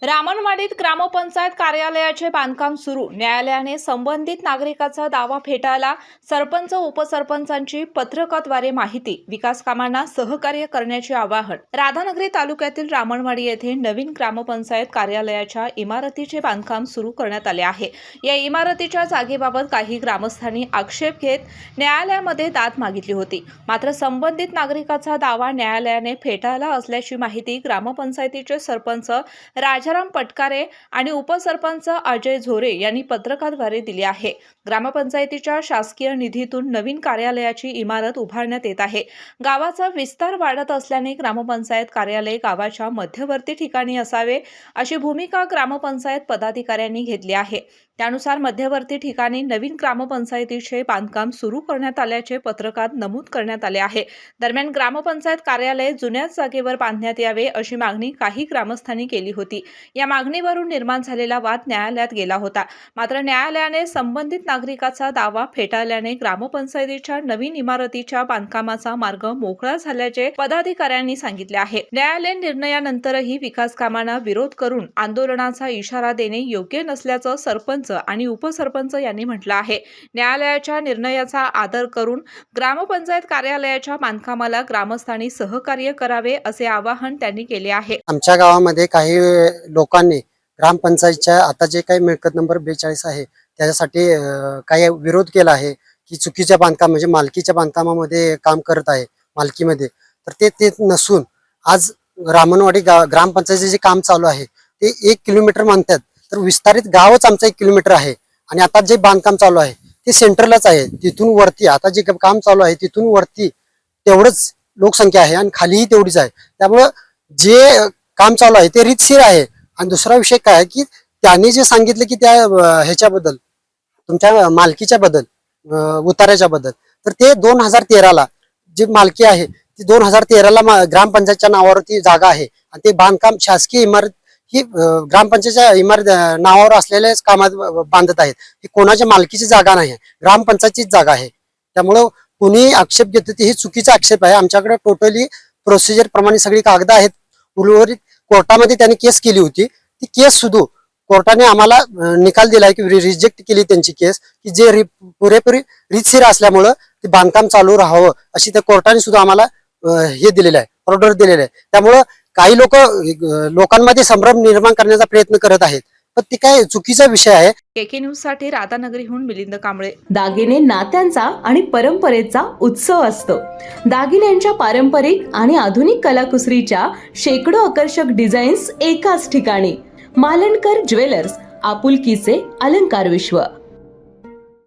रामणवाडीत ग्रामपंचायत कार्यालयाचे बांधकाम सुरू. न्यायालयाने संबंधित नागरिकाचा दावा फेटाळला. सरपंच उपसरपंचांची पत्रकाद्वारे माहिती. विकास कामांना सहकार्य करण्याचे आवाहन. राधानगरी तालुक्यातील रामणवाडी येथे नवीन ग्रामपंचायत कार्यालयाच्या इमारतीचे बांधकाम सुरू करण्यात आले आहे. या इमारतीच्या जागेबाबत काही ग्रामस्थांनी आक्षेप घेत न्यायालयामध्ये दाद मागितली होती. मात्र संबंधित नागरिकाचा दावा न्यायालयाने फेटाळला असल्याची माहिती ग्रामपंचायतीचे सरपंच राजाराम पटकारे आणि उपसरपंच अजय झोरे यांनी पत्रकाद्वारे दिली आहे. ग्रामपंचायतीच्या शासकीय निधीतून नवीन कार्यालयाची इमारत उभारण्यात येत आहे. गावाचा विस्तार वाढत असल्याने ग्रामपंचायत कार्यालय गावाच्या मध्यवर्ती ठिकाणी असावे अशी भूमिका ग्रामपंचायत पदाधिकाऱ्यांनी घेतली आहे. त्यानुसार मध्यवर्ती ठिकाणी नवीन ग्रामपंचायतीचे बांधकाम सुरू करण्यात आल्याचे पत्रकात नमूद करण्यात आले आहे. दरम्यान ग्रामपंचायत कार्यालय जुन्याच जागेवर बांधण्यात यावे अशी मागणी काही ग्रामस्थांनी केली होती. या मागणीवरून निर्माण झालेला वाद न्यायालयात गेला होता. मात्र न्यायालयाने संबंधित नागरिकाचा दावा फेटाळल्याने ग्रामपंचायतीच्या नवीन इमारतीच्या बांधकामाचा मार्ग मोकळा झाल्याचे पदाधिकाऱ्यांनी सांगितले आहे. न्यायालय निर्णयानंतरही विकास कामांना विरोध करून आंदोलनाचा इशारा देणे योग्य नसल्याचं सरपंच आणि उपसरपंच यांनी म्हटलं आहे. न्यायालयाच्या निर्णयाचा आदर करून ग्रामपंचायत कार्यालयाच्या बांधकामाला ग्रामस्थांनी सहकार्य करावे असे आवाहन त्यांनी केले आहे. आमच्या गावामध्ये काही लोकांनी ग्रामपंचायतच्या आता जे काही मिळकत नंबर 42 आहे त्याच्यासाठी काही विरोध केला आहे की चुकीच्या बांधकाम म्हणजे मालकीच्या बांधकामामध्ये काम करत आहे मालकीमध्ये. तर ते नसून आज रामणवाडी ग्रामपंचायतीचे जे काम चालू आहे ते 1 किलोमीटर म्हणतात, तर विस्तारित गावच आमचं 1 किलोमीटर आहे. आणि आता जे बांधकाम चालू आहे ते सेंटरलाच आहे. तिथून वरती आता जे काम चालू आहे तिथून वरती तेवढंच लोकसंख्या आहे आणि खालीही तेवढीच आहे. त्यामुळं जे काम चालू आहे ते रीतशीर आहे. आणि दुसरा विषय काय की त्यांनी जे सांगितलं की त्या ह्याच्याबद्दल तुमच्या मालकीच्या बद्दल उतार्याच्या बद्दल, तर ते 2013ला जी मालकी आहे ती 2013ला ग्रामपंचायतच्या नावावरती जागा आहे. आणि ते बांधकाम शासकीय इमारत ही ग्रामपंचायतच्या इमारत नावावर असलेल्या कामात बांधत आहेत. ही कोणाच्या मालकीची जागा नाही, ग्रामपंचायतचीच जागा आहे. त्यामुळं कुणी आक्षेप घेतो ते हे चुकीचा आक्षेप आहे. आमच्याकडे टोटली प्रोसिजर प्रमाणे सगळी कागद आहेत. उर्वरित कोर्टामध्ये त्यांनी केस केली होती. ती केस सुद्धा कोर्टाने आम्हाला निकाल दिलाय की रिजेक्ट केली त्यांची केस, की जे पुरेपुरी रीतशीर असल्यामुळं ते बांधकाम चालू राहावं अशी त्या कोर्टाने सुद्धा आम्हाला हे दिलेलं आहे, ऑर्डर दिलेलं आहे. त्यामुळं काही लोकांमध्ये संभ्रम निर्माण करण्याचा प्रयत्न करत आहेत, पण ती काय चुकीचा विषय आहे. केके न्यूज साठी राधानगरीहून मिलिंद कांबळे. दागिने नात्यांचा आणि परंपरेचा उत्सव असतो. दागिन्यांच्या पारंपरिक आणि आधुनिक कलाकुसरीच्या शेकडो आकर्षक डिझाईन्स एकाच ठिकाणी. मालणकर ज्वेलर्स, आपुलकीचे अलंकार विश्व.